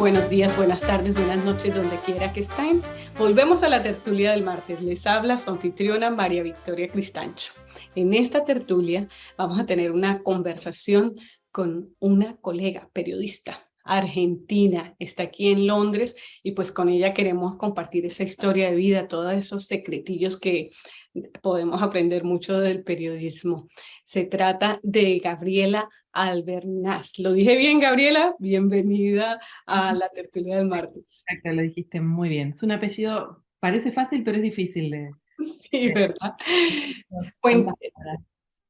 buenos días, buenas tardes, buenas noches, donde quiera que estén. Volvemos a la tertulia del martes. Les habla su anfitriona María Victoria Cristancho. En esta tertulia vamos a tener una conversación con una colega periodista argentina. Está aquí en Londres y pues con ella queremos compartir esa historia de vida, todos esos secretillos que podemos aprender mucho del periodismo. Se trata de Gabriela Albernaz. ¿Lo dije bien, Gabriela? Bienvenida a la tertulia del martes. Exacto, lo dijiste muy bien. Es un apellido, parece fácil, pero es difícil Sí, de- ¿verdad? tantas Bueno, palabras.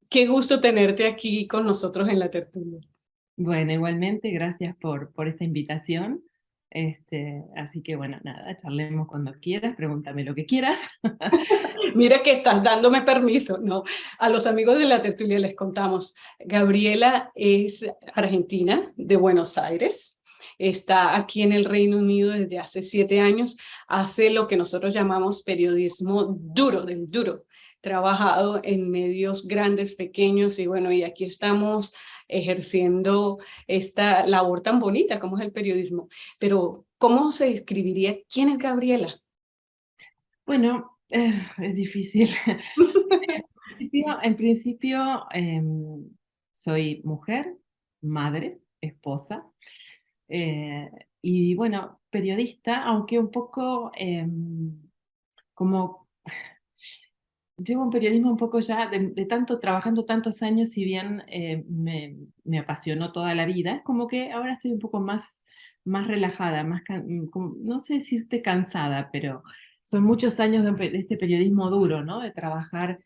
qué gusto tenerte aquí con nosotros en la tertulia. Bueno, igualmente, gracias por esta invitación. Así que bueno, nada, charlemos cuando quieras, pregúntame lo que quieras. Mira que estás dándome permiso, ¿no? A los amigos de la tertulia les contamos. Gabriela es argentina, de Buenos Aires. Está aquí en el Reino Unido desde hace 7 años. Hace lo que nosotros llamamos periodismo duro, del duro. Trabajado en medios grandes, pequeños y bueno, y aquí estamos ejerciendo esta labor tan bonita como es el periodismo. Pero, ¿cómo se describiría quién es Gabriela? Bueno, es difícil. En principio, soy mujer, madre, esposa, eh, y bueno, periodista, aunque un poco como llevo un periodismo un poco ya de tanto, trabajando tantos años, si bien me apasionó toda la vida, es como que ahora estoy un poco más relajada, no sé decirte cansada, pero son muchos años de este periodismo duro, ¿no? De trabajar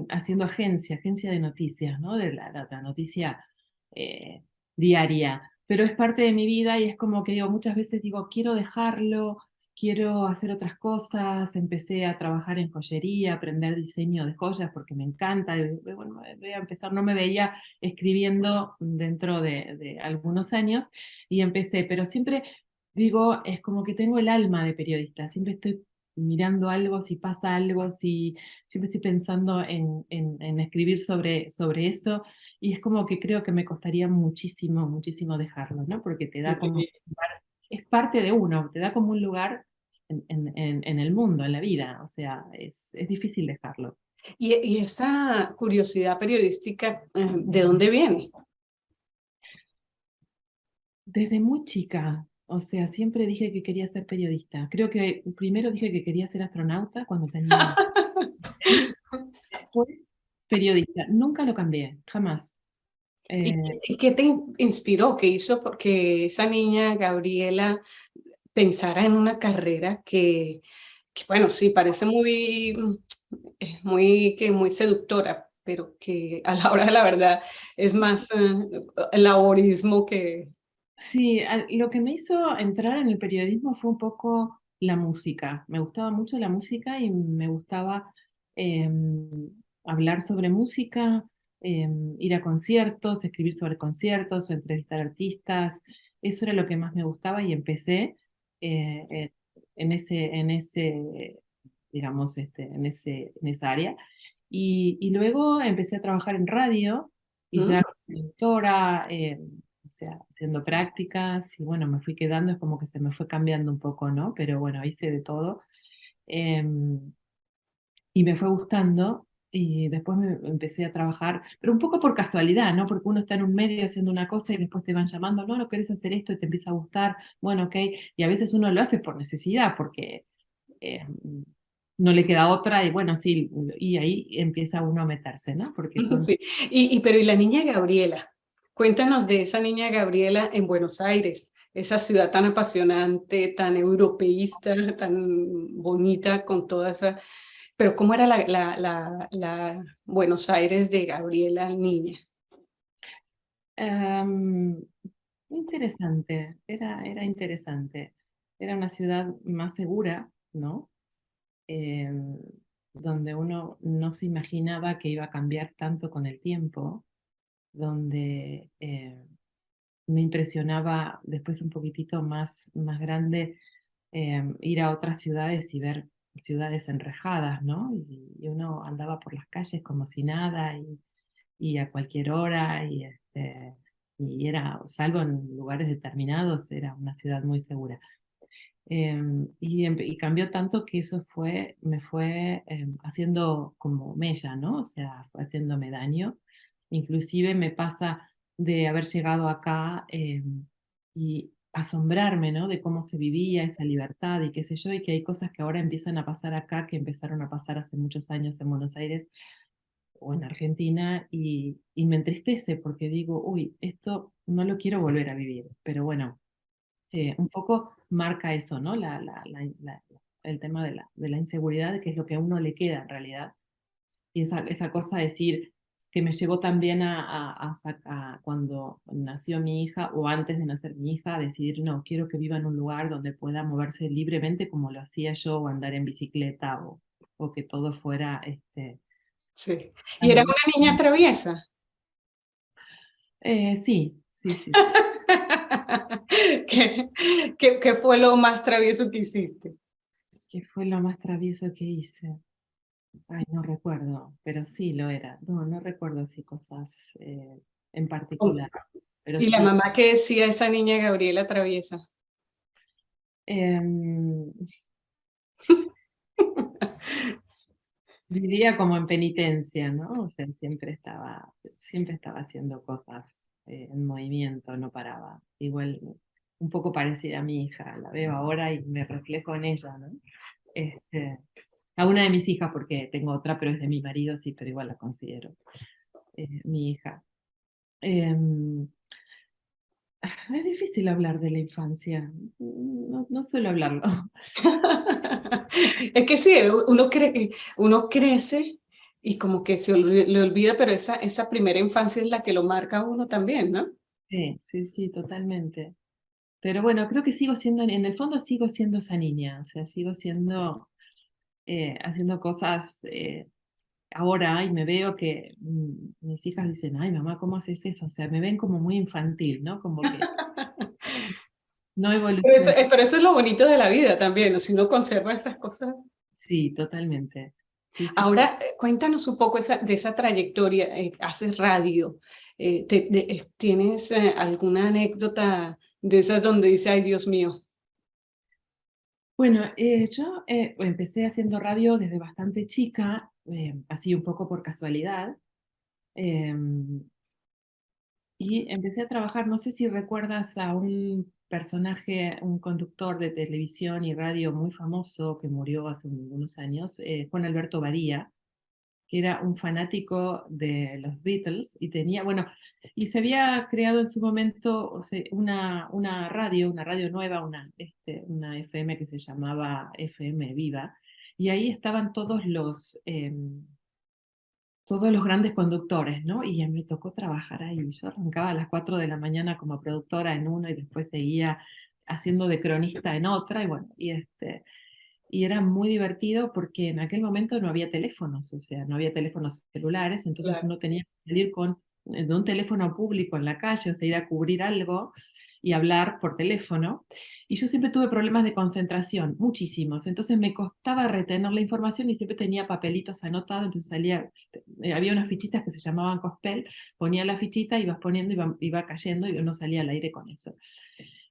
haciendo agencia de noticias, ¿no? De la noticia eh, diaria. Pero es parte de mi vida y es como que digo, muchas veces digo, quiero dejarlo, quiero hacer otras cosas. Empecé a trabajar en joyería, aprender diseño de joyas porque me encanta. Y bueno, voy a empezar, no me veía escribiendo dentro de algunos años y empecé, pero siempre digo, es como que tengo el alma de periodista, siempre estoy mirando algo, si pasa algo, si siempre estoy pensando en escribir sobre eso, y es como que creo que me costaría muchísimo, muchísimo dejarlo, ¿no? Porque te da como, es parte de uno, te da como un lugar en el mundo, en la vida, o sea, es difícil dejarlo. Y esa curiosidad periodística, ¿de dónde viene? Desde muy chica, o sea, siempre dije que quería ser periodista. Creo que primero dije que quería ser astronauta cuando tenía años, después periodista. Nunca lo cambié, jamás. ¿Y Eh, qué te inspiró? ¿Qué hizo porque esa niña, Gabriela, pensara en una carrera que bueno, sí, parece muy, muy seductora, pero que a la hora de la verdad es más laborismo que... sí, lo que me hizo entrar en el periodismo fue un poco la música. Me gustaba mucho la música y me gustaba hablar sobre música, ir a conciertos, escribir sobre conciertos o entrevistar artistas. Eso era lo que más me gustaba y empecé eh, eh, en ese, digamos, en esa área. Y luego empecé a trabajar en radio y ¿Mm? ya como productora, o sea, haciendo prácticas, y bueno, me fui quedando, es como que se me fue cambiando un poco, ¿no? Pero bueno, hice de todo. em, y me fue gustando, y después me empecé a trabajar, pero un poco por casualidad, ¿no? Porque uno está en un medio haciendo una cosa y después te van llamando, no, no querés hacer esto y te empieza a gustar, bueno, ok, y a veces uno lo hace por necesidad, porque eh, no le queda otra, y bueno, sí, y ahí empieza uno a meterse, ¿no? Porque son... Sí. Pero ¿y la niña Gabriela? Cuéntanos de esa niña Gabriela en Buenos Aires, esa ciudad tan apasionante, tan europeísta, tan bonita, con toda esa... Pero ¿cómo era la Buenos Aires de Gabriela niña? Em, interesante, era interesante. Era una ciudad más segura, ¿no? Em, donde uno no se imaginaba que iba a cambiar tanto con el tiempo, donde me impresionaba después un poquitito más grande, ir a otras ciudades y ver ciudades enrejadas, ¿no? Y uno andaba por las calles como si nada y a cualquier hora, y era, salvo en lugares determinados, era una ciudad muy segura. Y cambió tanto que eso me fue haciendo como mella, ¿no? O sea, fue haciéndome daño. Inclusive me pasa de haber llegado acá y asombrarme, ¿no? De cómo se vivía esa libertad y qué sé yo, y que hay cosas que ahora empiezan a pasar acá que empezaron a pasar hace muchos años en Buenos Aires o en Argentina, y me entristece porque digo, uy, esto no lo quiero volver a vivir, pero bueno, un poco marca eso, ¿no? El tema de la inseguridad, que es lo que a uno le queda en realidad. Y esa cosa de decir que me llevó también a cuando nació mi hija o antes de nacer mi hija, a decidir, no, quiero que viva en un lugar donde pueda moverse libremente como lo hacía yo, o andar en bicicleta, o que todo fuera Sí. ¿Y era tan- una niña traviesa? Sí, sí, sí. ¿Qué, qué fue lo más travieso que hiciste? ¿Qué fue lo más travieso que hice? Ay, no recuerdo, pero sí lo era. No, no recuerdo así cosas en particular, pero ¿Y la sí. mamá qué decía esa niña Gabriela traviesa? em, Vivía como en penitencia, ¿no? O sea, siempre estaba haciendo cosas en movimiento, no paraba. Igual, un poco parecida a mi hija, la veo ahora y me reflejo en ella, ¿no? Este, a una de mis hijas, porque tengo otra, pero es de mi marido, sí, pero igual la considero mi hija. Em, Es difícil hablar de la infancia, no, no suelo hablarlo. Es que sí, uno crece y como que le olvida, pero esa primera infancia es la que lo marca a uno también, ¿no? Sí, sí, sí, totalmente. Pero bueno, creo que sigo siendo, en el fondo sigo siendo esa niña, o sea, sigo siendo, haciendo cosas ahora, y me veo que mis hijas dicen, ay mamá, ¿cómo haces eso? O sea, me ven como muy infantil, ¿no? Como que no evoluciono. Pero eso es lo bonito de la vida también, ¿no? Si uno conserva esas cosas. Sí, totalmente. Sí, sí. Ahora, cuéntanos un poco de esa trayectoria. Haces radio. ¿Tienes alguna anécdota de esas donde dice, ay, Dios mío? Bueno, yo empecé haciendo radio desde bastante chica, así un poco por casualidad. em, Y empecé a trabajar, no sé si recuerdas a un personaje, un conductor de televisión y radio muy famoso que murió hace unos años, Juan Alberto Badía, que era un fanático de los Beatles y tenía, bueno, y se había creado en su momento, o sea, una radio nueva, una FM que se llamaba FM Viva, y ahí estaban todos los grandes conductores, ¿no? Y me tocó trabajar ahí. Yo arrancaba a las 4 de la mañana como productora en uno y después seguía haciendo de cronista en otra, y bueno, y era muy divertido porque en aquel momento no había teléfonos, o sea, no había teléfonos celulares, entonces Claro. uno tenía que salir de un teléfono público en la calle, o sea, ir a cubrir algo y hablar por teléfono. Y yo siempre tuve problemas de concentración, muchísimos, entonces me costaba retener la información y siempre tenía papelitos anotados, entonces había unas fichitas que se llamaban Cospel, ponía la fichita, ibas poniendo, iba cayendo y uno salía al aire con eso.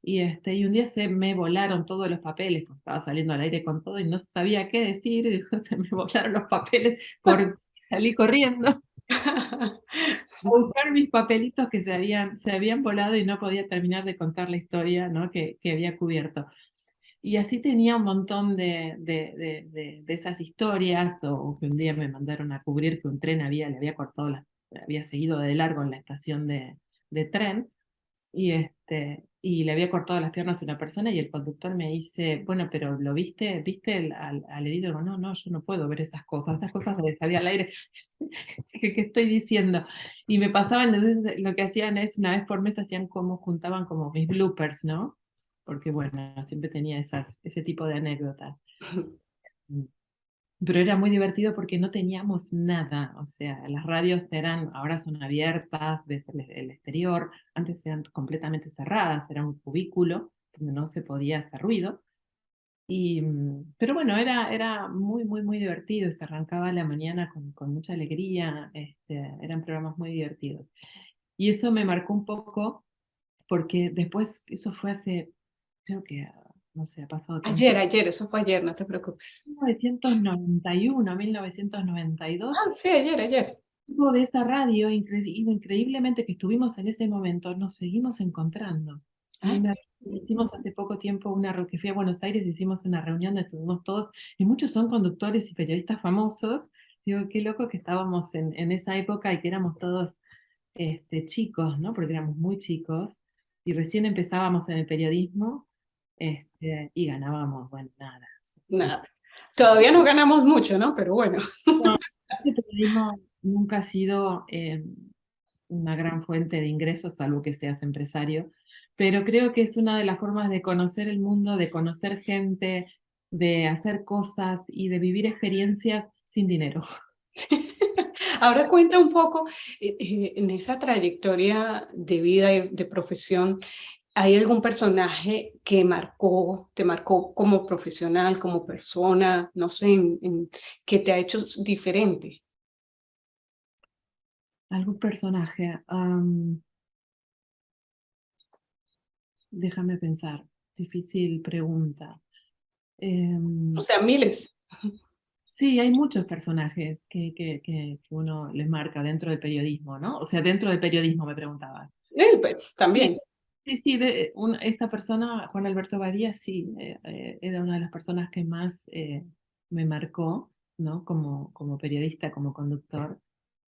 Y un día se me volaron todos los papeles, porque estaba saliendo al aire con todo y no sabía qué decir, y se me volaron los papeles, salí corriendo a buscar mis papelitos que se habían volado y no podía terminar de contar la historia, ¿no? que había cubierto. Y así tenía un montón de esas historias, o que un día me mandaron a cubrir que un tren le había cortado, había seguido de largo en la estación de tren, y le había cortado las piernas a una persona y el conductor me dice, bueno, pero ¿lo viste? ¿Viste al herido? Digo, no, no, yo no puedo ver esas cosas de salir al aire. ¿Qué estoy diciendo? Y me pasaban, entonces lo que hacían es, una vez por mes hacían como, juntaban como mis bloopers, ¿no? Porque bueno, siempre tenía ese tipo de anécdotas. Pero era muy divertido porque no teníamos nada, o sea, las radios ahora son abiertas, ves el exterior, antes eran completamente cerradas, era un cubículo donde no se podía hacer ruido. Pero bueno, era muy, muy, muy divertido, y se arrancaba la mañana con mucha alegría, eran programas muy divertidos. Y eso me marcó un poco porque después, eso fue hace, creo que, no sé, ha pasado tanto. Ayer, eso fue ayer, no te preocupes. 1991, 1992, Ah, sí, ayer. de esa radio, increíblemente que estuvimos en ese momento, nos seguimos encontrando. Y Ah, hicimos hace poco tiempo que fui a Buenos Aires, hicimos una reunión donde estuvimos todos, y muchos son conductores y periodistas famosos. Digo, qué loco que estábamos en esa época y que éramos todos chicos, ¿no? Porque éramos muy chicos, y recién empezábamos en el periodismo, y ganábamos, bueno, nada. nada. Todavía no ganamos mucho, ¿no? Pero bueno. No, el periodismo nunca ha sido una gran fuente de ingresos, salvo que seas empresario, pero creo que es una de las formas de conocer el mundo, de conocer gente, de hacer cosas y de vivir experiencias sin dinero. Ahora cuenta un poco, en esa trayectoria de vida y de profesión, ¿hay algún personaje que te marcó como profesional, como persona, no sé, que te ha hecho diferente? ¿Algún personaje? Déjame pensar. Difícil pregunta. O Em, sea, miles. sí, hay muchos personajes que uno les marca dentro del periodismo, ¿no? O sea, dentro del periodismo me preguntabas. Pues Sí, también. sí, sí, esta persona, Juan Alberto Badía, sí, era una de las personas que más me marcó, ¿no? Como periodista, como conductor,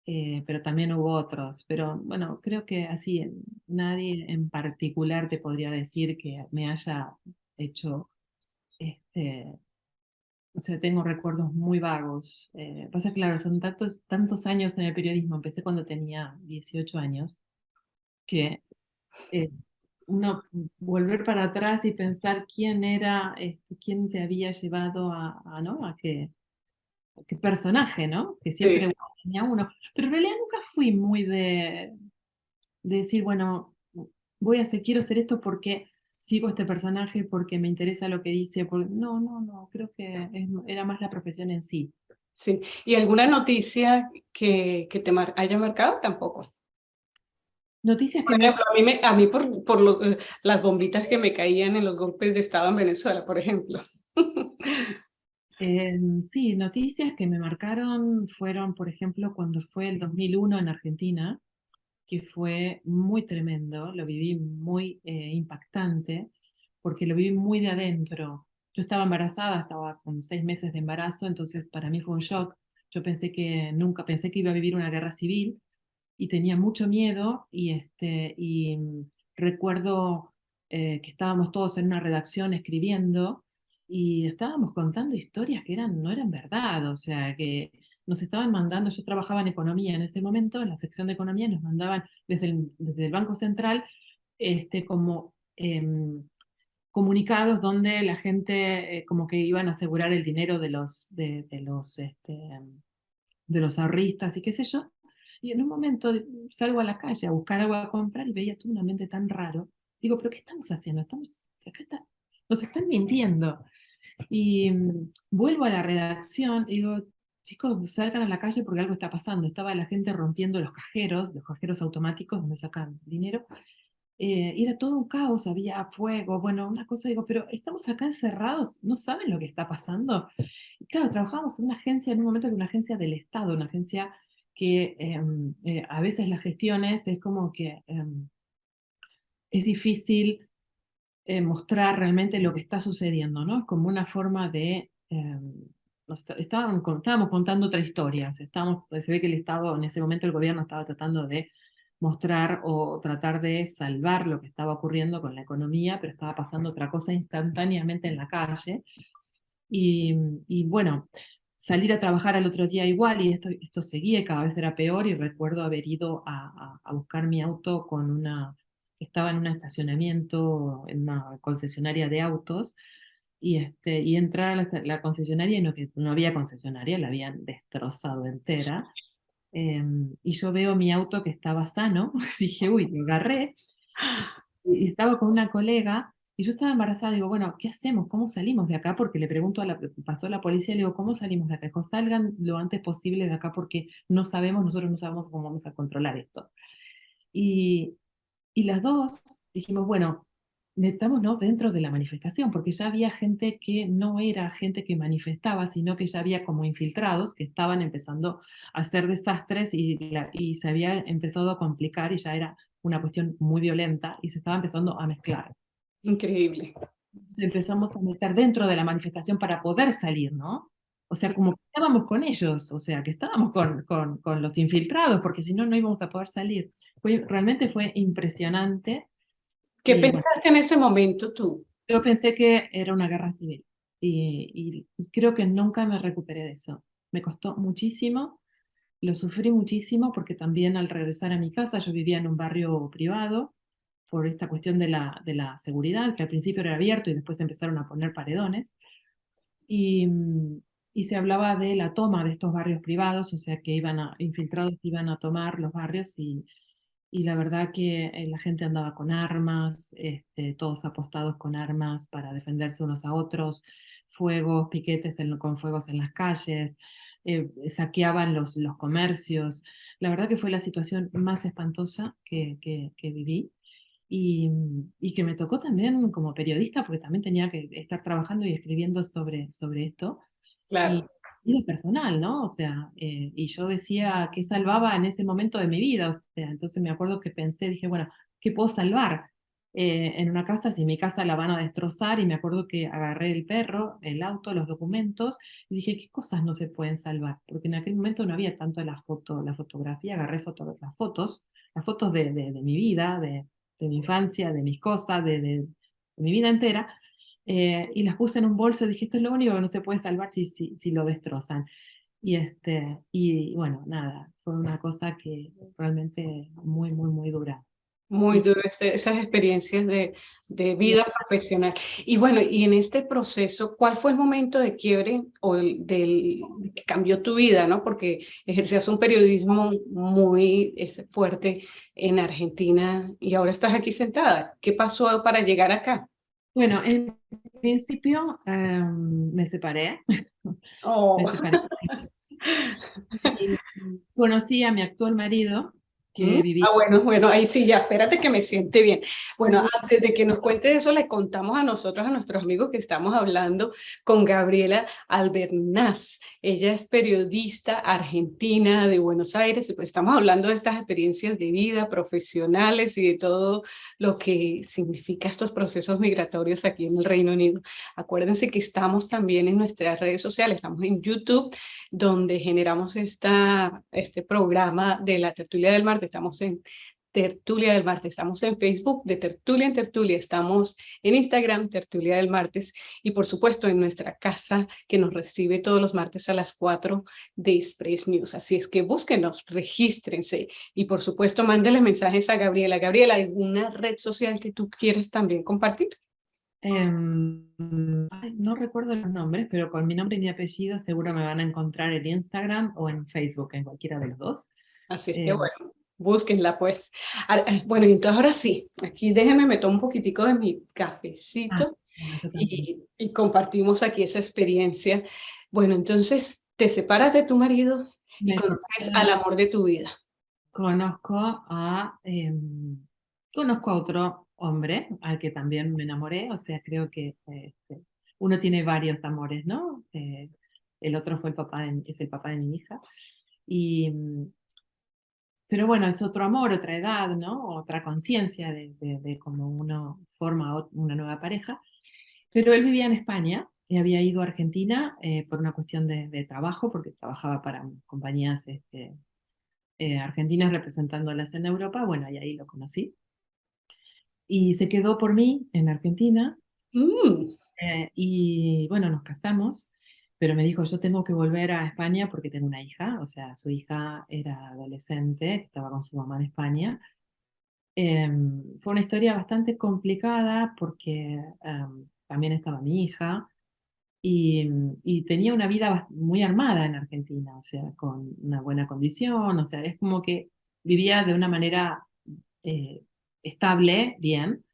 pero también hubo otros. Pero bueno, creo que así, nadie en particular te podría decir que me haya hecho, este, o sea, tengo recuerdos muy vagos. Pasa, claro, son tantos años en el periodismo, empecé cuando tenía 18 años, que eh, uno volver para atrás y pensar quién era, quién te había llevado ¿no? A qué personaje, ¿no? Que Sí. siempre tenía uno. Pero en realidad nunca fui muy de decir, bueno, quiero hacer esto porque sigo este personaje, porque me interesa lo que dice. No, no, no, creo que era más la profesión en sí. Sí. ¿Y alguna noticia que te haya marcado? Tampoco. Noticias Por que me hayan. ejemplo, a mí por las bombitas que me caían en los golpes de Estado en Venezuela, por ejemplo. Sí, noticias que me marcaron fueron, por ejemplo, cuando fue el 2001 en Argentina, que fue muy tremendo, lo viví muy impactante, porque lo viví muy de adentro. Yo estaba embarazada, estaba con 6 meses de embarazo, entonces para mí fue un shock. Yo nunca pensé que iba a vivir una guerra civil y tenía mucho miedo y recuerdo que estábamos todos en una redacción escribiendo y estábamos contando historias que no eran verdad, o sea, que nos estaban mandando, yo trabajaba en economía en ese momento, en la sección de economía, nos mandaban desde el Banco Central como comunicados donde la gente como que iban a asegurar el dinero de los ahorristas y qué sé yo. Y en un momento salgo a la calle a buscar algo a comprar y veía todo un ambiente tan raro. Digo, ¿pero qué estamos haciendo? Nos están mintiendo. Y vuelvo a la redacción y digo, chicos, salgan a la calle porque algo está pasando. Estaba la gente rompiendo los cajeros automáticos donde sacan dinero. Y era todo un caos, había fuego, bueno, una cosa, digo, pero estamos acá encerrados, ¿no saben lo que está pasando? Y claro, trabajábamos en una agencia, en un momento que una agencia del Estado, una agencia que a veces las gestiones es como que es difícil mostrar realmente lo que está sucediendo, ¿no? Es como una forma de... estábamos contando otra historia, se ve que el Estado, en ese momento el gobierno estaba tratando de mostrar o tratar de salvar lo que estaba ocurriendo con la economía, pero estaba pasando otra cosa instantáneamente en la calle. Y bueno, salir a trabajar al otro día igual y esto seguía y cada vez era peor y recuerdo haber ido a buscar mi auto estaba en un estacionamiento, en una concesionaria de autos y entrar a la concesionaria y que no había concesionaria, la habían destrozado entera. Y yo veo mi auto que estaba sano, dije, uy, lo agarré y estaba con una colega y yo estaba embarazada, digo, bueno, ¿qué hacemos? ¿Cómo salimos de acá? Porque le pregunto pasó a la policía, le digo, ¿cómo salimos de acá? Dijo, salgan lo antes posible de acá porque nosotros no sabemos cómo vamos a controlar esto. Y, y las dos dijimos, bueno, metámonos dentro de la manifestación, porque ya había gente que no era gente que manifestaba, sino que ya había como infiltrados que estaban empezando a hacer desastres y se había empezado a complicar y ya era una cuestión muy violenta y se estaba empezando a mezclar. Increíble. Entonces empezamos a meter dentro de la manifestación para poder salir, ¿no? O sea, como que estábamos con ellos, o sea, que estábamos con los infiltrados, porque si no, no íbamos a poder salir. Realmente fue impresionante. ¿Qué Y bueno, pensaste en ese momento tú? yo pensé que era una guerra civil y creo que nunca me recuperé de eso. Me costó muchísimo, lo sufrí muchísimo porque también al regresar a mi casa, yo vivía en un barrio privado por esta cuestión de la seguridad, que al principio era abierto y después empezaron a poner paredones. Y, y se hablaba de la toma de estos barrios privados, o sea que infiltrados iban a tomar los barrios y la verdad que la gente andaba con armas, todos apostados con armas para defenderse unos a otros, fuegos, piquetes con fuegos en las calles, saqueaban los comercios. La verdad que fue la situación más espantosa que viví y que me tocó también como periodista, porque también tenía que estar trabajando y escribiendo sobre esto, y Claro. vida personal, ¿no? O sea, y yo decía qué salvaba en ese momento de mi vida, o sea, entonces me acuerdo que pensé, dije, bueno, ¿qué puedo salvar en una casa si mi casa la van a destrozar? Y me acuerdo que agarré el perro, el auto, los documentos, y dije, ¿qué cosas no se pueden salvar? Porque en aquel momento no había tanto la fotografía, agarré las fotos de mi vida, de mi infancia, de mis cosas, de mi vida entera, y las puse en un bolso y dije, esto es lo único que no se puede salvar si lo destrozan. Y bueno, nada, fue una cosa que realmente muy, muy, muy dura. Muy Y, duro esas experiencias de y vida profesional. Y bueno, y en este proceso, ¿cuál fue el momento de quiebre o que cambió tu vida, ¿no? Porque ejercías un periodismo muy fuerte en Argentina y ahora estás aquí sentada. ¿Qué pasó para llegar acá? bueno, en principio me separé, me Oh. separé. Y conocí a mi actual marido, ¿Mm? que vivía Ah, bueno, bueno, ahí sí, ya, espérate que me siente bien. Bueno, muy antes de que nos cuente eso, le contamos a nosotros, a nuestros amigos que estamos hablando con Gabriela Albernaz. Ella es periodista argentina de Buenos Aires y pues estamos hablando de estas experiencias de vida, profesionales y de todo lo que significa estos procesos migratorios aquí en el Reino Unido. Acuérdense que estamos también en nuestras redes sociales, estamos en YouTube donde generamos este programa de la Tertulia del Martes. Estamos en Tertulia del Martes, estamos en Facebook de Tertulia en Tertulia, estamos en Instagram Tertulia del Martes y por supuesto en nuestra casa que nos recibe todos los martes a las 4 de Express News. Así es que búsquenos, regístrense y por supuesto mándenle mensajes a Gabriela. Gabriela, ¿alguna red social que tú quieres también compartir? no recuerdo los nombres, pero con mi nombre y mi apellido seguro me van a encontrar en Instagram o en Facebook, en cualquiera de los dos. Así es que Em, bueno, búsquenla pues. Bueno, y entonces ahora sí, aquí déjenme meter un poquitico de mi ah, cafecito bueno, yo también. y compartimos aquí esa experiencia. Bueno, entonces te separas de tu marido y Me conoces al separo. amor de tu vida. Conozco conozco a otro hombre al que también me enamoré, o sea, creo que uno tiene varios amores, ¿no? El otro fue es el papá de mi hija. Y, pero bueno, es otro amor, otra edad, ¿no? Otra conciencia de cómo uno forma una nueva pareja. Pero él vivía en España y había ido a Argentina por una cuestión de trabajo, porque trabajaba para compañías argentinas representándolas en Europa, bueno, y ahí lo conocí. Y se quedó por mí en Argentina Mm, y bueno, nos casamos, pero me dijo, yo tengo que volver a España porque tengo una hija, o sea, su hija era adolescente, estaba con su mamá en España. Fue una historia bastante complicada porque también estaba mi hija y tenía una vida muy armada en Argentina, o sea, con una buena condición, o sea, es como que vivía de una manera eh, estable, bien,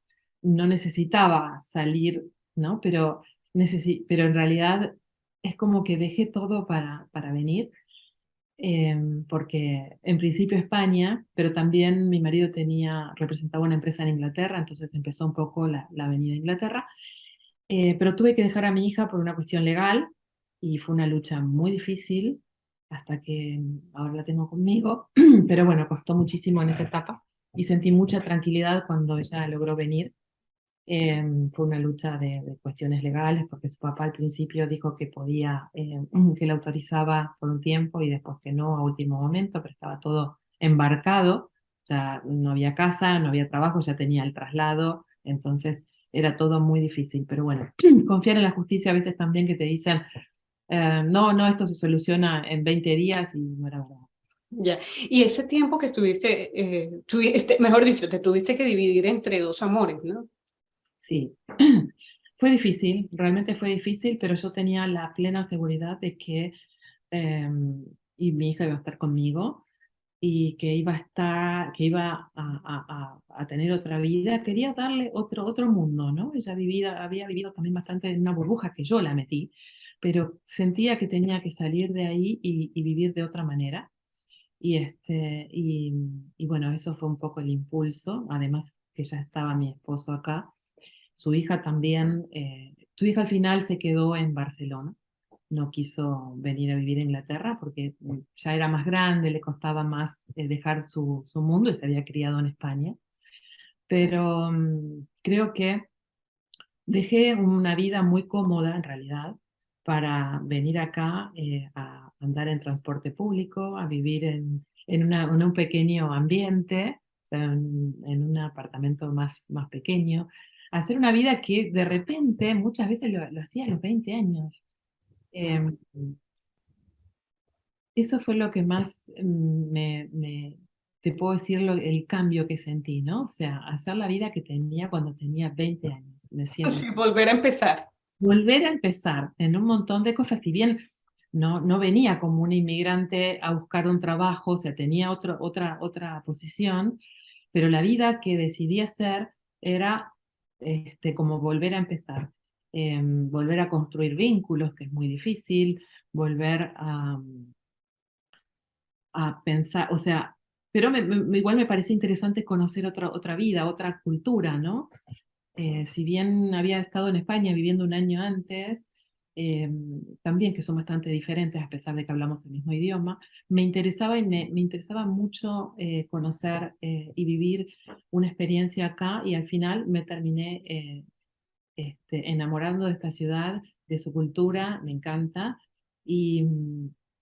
no necesitaba salir, ¿no? Pero en realidad es como que dejé todo para venir porque en principio España, pero también mi marido representaba una empresa en Inglaterra, entonces empezó un poco la venida a Inglaterra. Pero tuve que dejar a mi hija por una cuestión legal y fue una lucha muy difícil hasta que ahora la tengo conmigo, pero bueno, costó muchísimo en esa etapa y sentí mucha tranquilidad cuando ella logró venir. Fue una lucha de cuestiones legales porque su papá al principio dijo que podía, que la autorizaba por un tiempo y después que no a último momento, pero estaba todo embarcado, ya no había casa, no había trabajo, ya tenía el traslado, entonces era todo muy difícil. Pero bueno, confiar en la justicia a veces también que te dicen, no, no, esto se soluciona en 20 días y no era verdad. Ya. Y ese tiempo que estuviste, mejor dicho, te tuviste que dividir entre dos amores, ¿no? Sí, fue difícil, realmente fue difícil, pero yo tenía la plena seguridad de que y mi hija iba a estar conmigo y que iba a estar, que iba a tener otra vida. Quería darle otro mundo, ¿no? Había vivido también bastante en una burbuja que yo la metí, pero sentía que tenía que salir de ahí y vivir de otra manera. Y bueno, eso fue un poco el impulso, además que ya estaba mi esposo acá. Su hija también, su hija al final se quedó en Barcelona, no quiso venir a vivir a Inglaterra porque ya era más grande, le costaba más dejar su mundo y se había criado en España. Pero creo que dejé una vida muy cómoda en realidad para venir acá a andar en transporte público, a vivir en un pequeño ambiente, o sea, en un apartamento más pequeño, a hacer una vida que de repente muchas veces lo hacía a los 20 años. Em, Eso fue lo que más te puedo decir el cambio que sentí, ¿no? O sea, hacer la vida que tenía cuando tenía 20 años. Me siento Sí, volver a empezar. volver a empezar en un montón de cosas, si bien no venía como una inmigrante a buscar un trabajo, o sea, tenía otra posición, pero la vida que decidí hacer era como volver a empezar, volver a construir vínculos, que es muy difícil, volver a pensar, o sea, pero igual me parece interesante conocer otra vida, otra cultura, ¿no? Si bien había estado en España viviendo un año antes, eh, también que son bastante diferentes a pesar de que hablamos el mismo idioma, me interesaba me interesaba mucho conocer y vivir una experiencia acá y al final me terminé enamorando de esta ciudad, de su cultura, me encanta, y,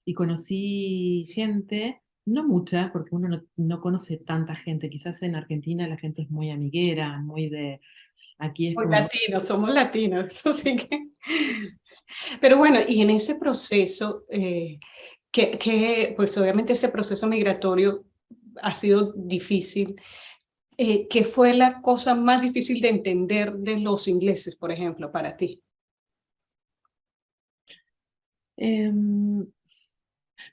y conocí gente, no mucha, porque uno no conoce tanta gente, quizás en Argentina la gente es muy amiguera, muy de, aquí es Somos como latinos, somos latinos, eso sí que. Pero bueno, y en ese proceso, pues obviamente ese proceso migratorio ha sido difícil. ¿Qué fue la cosa más difícil de entender de los ingleses, por ejemplo, para ti? Em,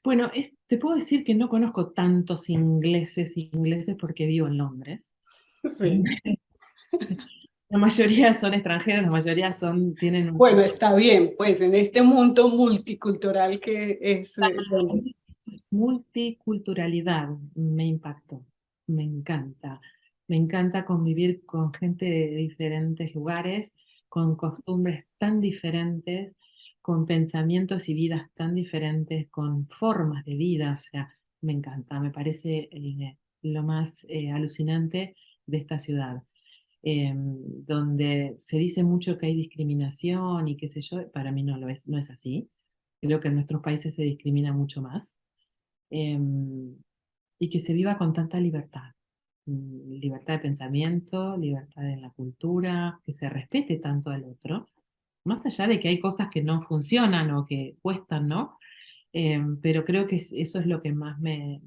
bueno, te puedo decir que no conozco tantos ingleses porque vivo en Londres. Sí. La mayoría son extranjeros, la mayoría tienen Bueno, está bien, pues en este mundo multicultural que es Londres. multiculturalidad me impactó, me encanta. Me encanta convivir con gente de diferentes lugares, con costumbres tan diferentes, con pensamientos y vidas tan diferentes, con formas de vida. O sea, me encanta, me parece lo más alucinante de esta ciudad. Donde se dice mucho que hay discriminación y qué sé yo, para mí no es así. Creo que en nuestros países se discrimina mucho más em, y que se viva con tanta libertad. Libertad de pensamiento, libertad en la cultura, que se respete tanto al otro, más allá de que hay cosas que no funcionan o que cuestan, ¿no? Pero creo que eso es lo que más me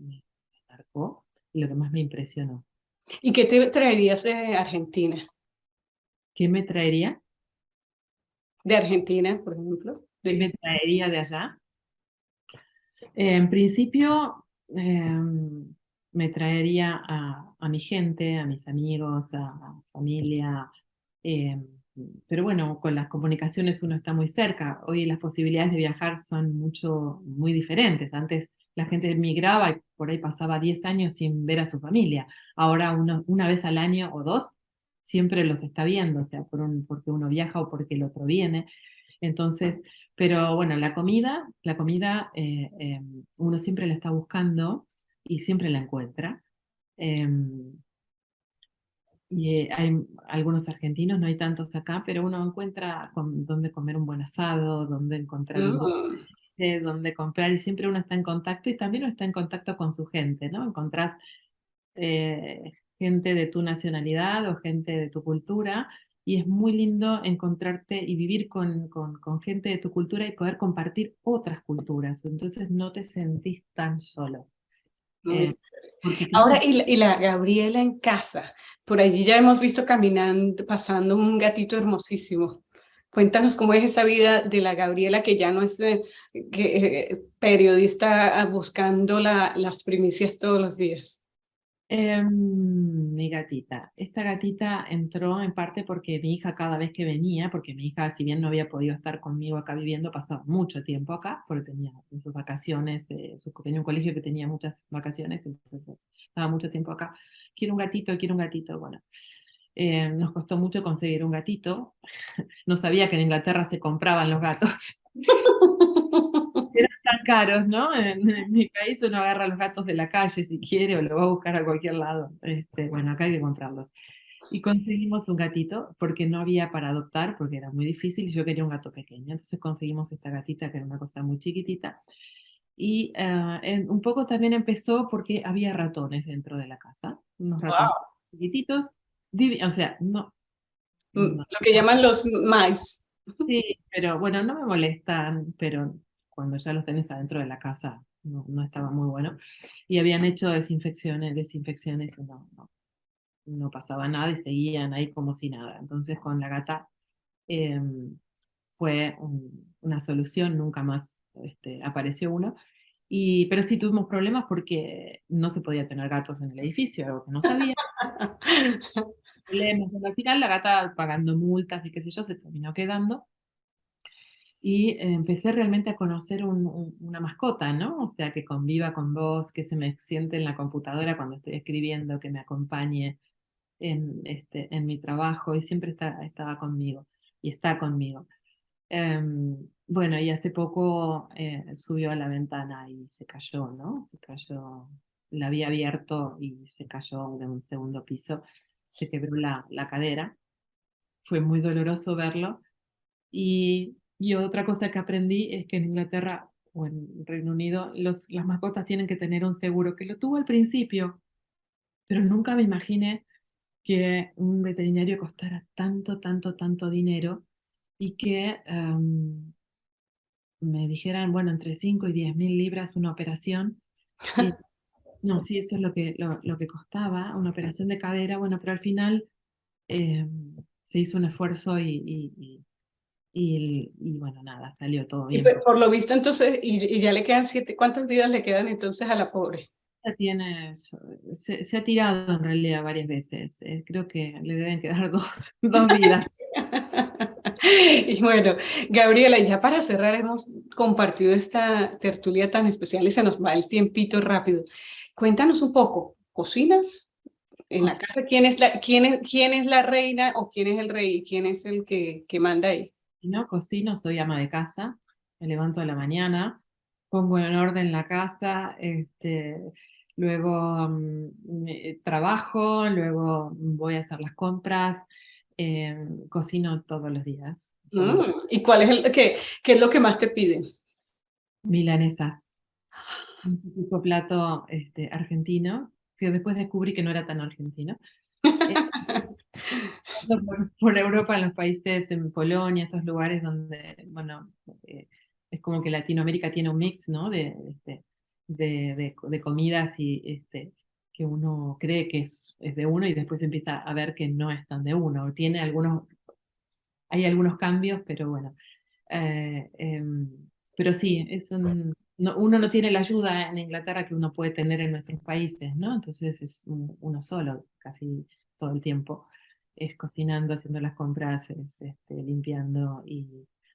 marcó y lo que más me impresionó. ¿Y qué te traerías de Argentina? ¿Qué me traería? De Argentina, por ejemplo. ¿Qué me traería de allá? En principio, me traería a mi gente, a mis amigos, a familia, eh, pero bueno, con las comunicaciones uno está muy cerca. Hoy las posibilidades de viajar son muy diferentes. Antes la gente migraba y por ahí pasaba 10 años sin ver a su familia. Ahora una vez al año o dos siempre los está viendo, o sea, porque uno viaja o porque el otro viene. Entonces, pero bueno, la comida uno siempre la está buscando y siempre la encuentra. Em, y hay algunos argentinos, no hay tantos acá, pero uno encuentra dónde comer un buen asado, dónde encontrar un buen Mm, dónde comprar, y siempre uno está en contacto y también uno está en contacto con su gente, ¿no? Encontrás gente de tu nacionalidad o gente de tu cultura, y es muy lindo encontrarte y vivir con gente de tu cultura y poder compartir otras culturas. Entonces no te sentís tan solo. muy eh, chévere. porque creo Ahora, que y la Gabriela en casa. Por allí ya hemos visto caminando, pasando un gatito hermosísimo. Cuéntanos cómo es esa vida de la Gabriela, que ya no es periodista buscando las primicias todos los días. Mi gatita. Esta gatita entró en parte porque mi hija cada vez que venía, porque mi hija, si bien no había podido estar conmigo acá viviendo, pasaba mucho tiempo acá, porque tenía sus vacaciones, tenía un colegio que tenía muchas vacaciones, entonces estaba mucho tiempo acá. Quiero un gatito, quiero un gatito. Bueno, nos costó mucho conseguir un gatito. No sabía que en Inglaterra se compraban los gatos. Eran tan caros, ¿no? En mi país uno agarra los gatos de la calle si quiere o lo va a buscar a cualquier lado. Bueno, acá hay que comprarlos. Y conseguimos un gatito porque no había para adoptar, porque era muy difícil y yo quería un gato pequeño. Entonces conseguimos esta gatita que era una cosa muy chiquitita. Y un poco también empezó porque había ratones dentro de la casa, unos ratones Wow. chiquititos, o sea, no, no, Lo que llaman los mice. sí, pero bueno, no me molestan, pero cuando ya los tenés adentro de la casa no estaba muy bueno. Y habían hecho desinfecciones y no pasaba nada y seguían ahí como si nada. Entonces con la gata eh, fue una solución, nunca más apareció uno. Pero sí tuvimos problemas porque no se podía tener gatos en el edificio, algo que no sabía. Problemas. Bueno, al final la gata pagando multas y qué sé yo, se terminó quedando. Y empecé realmente a conocer una mascota, ¿no? O sea, que conviva con vos, que se me siente en la computadora cuando estoy escribiendo, que me acompañe en mi trabajo y siempre estaba conmigo y está conmigo. Bueno, y hace poco subió a la ventana y se cayó, ¿no? Se cayó, la había abierto y se cayó de un segundo piso, se quebró la cadera. Fue muy doloroso verlo. Y otra cosa que aprendí es que en Inglaterra o en Reino Unido las mascotas tienen que tener un seguro, que lo tuvo al principio, pero nunca me imaginé que un veterinario costara tanto, tanto, tanto dinero y que me dijeran, bueno, entre 5 y 10.000 libras una operación. Y no, sí, eso es lo que costaba, una operación de cadera, bueno, pero al final se hizo un esfuerzo y bueno, nada, salió todo Y bien. por lo visto entonces, y ya le quedan 7, ¿cuántas vidas le quedan entonces a la pobre? Se ha tirado en realidad varias veces. Creo que le deben quedar dos vidas. Y bueno, Gabriela, ya para cerrar, hemos compartido esta tertulia tan especial y se nos va el tiempito rápido. Cuéntanos un poco, ¿cocinas en la casa? ¿Quién es la reina o quién es el rey? ¿Quién es el que manda ahí? Cocino, soy ama de casa, me levanto a la mañana, pongo en orden la casa, luego trabajo, luego voy a hacer las compras, cocino todos los días, todos los ¿Y cuál es qué es lo que más te piden? milanesas, un típico plato argentino, que después descubrí que no era tan argentino. Eh, por Europa, en los países, en Polonia, estos lugares donde, bueno, es como que Latinoamérica tiene un mix, ¿no? De comidas y que uno cree que es de uno y después empieza a ver que no es tan de uno. Hay algunos cambios, pero bueno. Pero sí, uno no tiene la ayuda en Inglaterra que uno puede tener en nuestros países, ¿no? Entonces es uno solo casi todo el tiempo. Es cocinando, haciendo las compras, limpiando.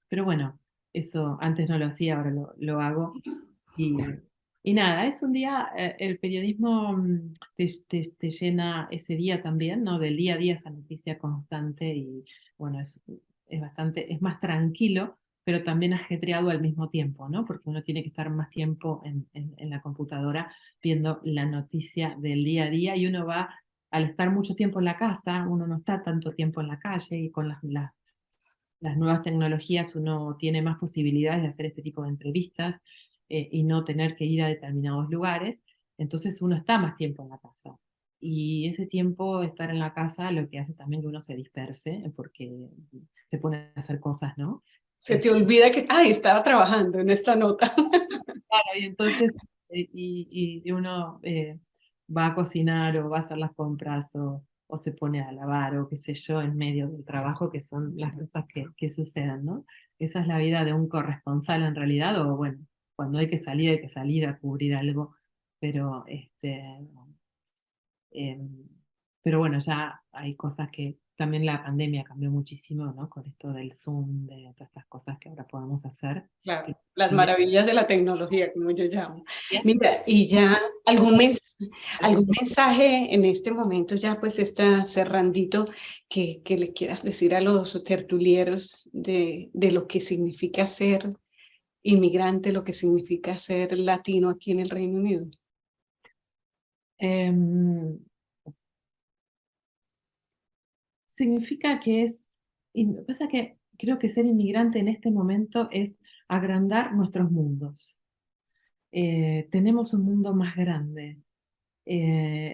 Pero bueno, eso antes no lo hacía, ahora lo hago. Y Y nada, es un día, el periodismo te llena ese día también, ¿no? Del día a día, esa noticia constante y bueno, es bastante, es más tranquilo, pero también ajetreado al mismo tiempo, ¿no? Porque uno tiene que estar más tiempo en la computadora viendo la noticia del día a día y uno va, al estar mucho tiempo en la casa, uno no está tanto tiempo en la calle y con las nuevas tecnologías uno tiene más posibilidades de hacer este tipo de entrevistas y no tener que ir a determinados lugares, entonces uno está más tiempo en la casa. Y ese tiempo de estar en la casa lo que hace también que uno se disperse porque se pone a hacer cosas, ¿no? Se te olvida que, ay, estaba trabajando en esta nota. Claro, y entonces y uno va a cocinar o va a hacer las compras o se pone a lavar o qué sé yo en medio del trabajo, que son las cosas que suceden, ¿no? Esa es la vida de un corresponsal en realidad, o bueno, cuando hay que salir a cubrir algo, pero Em, pero bueno, ya hay cosas que también la pandemia cambió muchísimo, ¿no? Con esto del Zoom, de todas estas cosas que ahora podemos hacer. Claro, Que las cambian maravillas de la tecnología, como yo llamo. bien, Mira, y ya algún también. mensaje en este momento, ya pues está cerrandito, que le quieras decir a los tertulieros de lo que significa ser inmigrante, lo que significa ser latino aquí en el Reino Unido. Em, significa que y lo que pasa que creo que ser inmigrante en este momento es agrandar nuestros mundos. Tenemos un mundo más grande,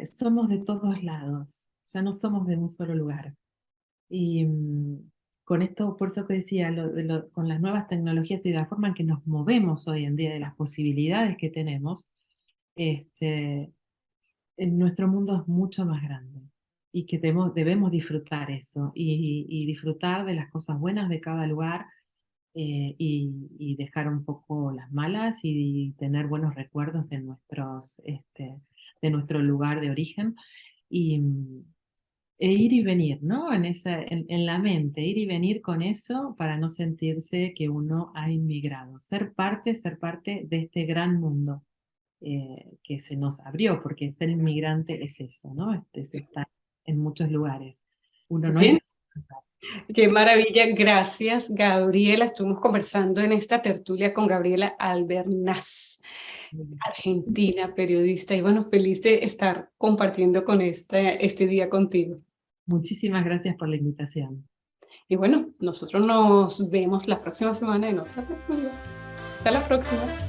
somos de todos lados, ya no somos de un solo lugar. Y con esto, por eso que decía, con las nuevas tecnologías y de la forma en que nos movemos hoy en día, de las posibilidades que tenemos, este, nuestro mundo es mucho más grande y que debemos disfrutar eso y disfrutar de las cosas buenas de cada lugar y dejar un poco las malas y tener buenos recuerdos de nuestro lugar de origen. Y, e ir y venir, ¿no? En la mente, ir y venir con eso para no sentirse que uno ha inmigrado. Ser parte de este gran mundo que se nos abrió, porque ser inmigrante es eso, ¿no? Es estar en muchos lugares. Uno no es Bueno, de ese lugar. qué maravilla, gracias Gabriela. Estuvimos conversando en esta tertulia con Gabriela Albernaz, argentina, periodista, y bueno, feliz de estar compartiendo con este día contigo. Muchísimas gracias por la invitación. Y bueno, nosotros nos vemos la próxima semana en otra tertulia. Hasta la próxima.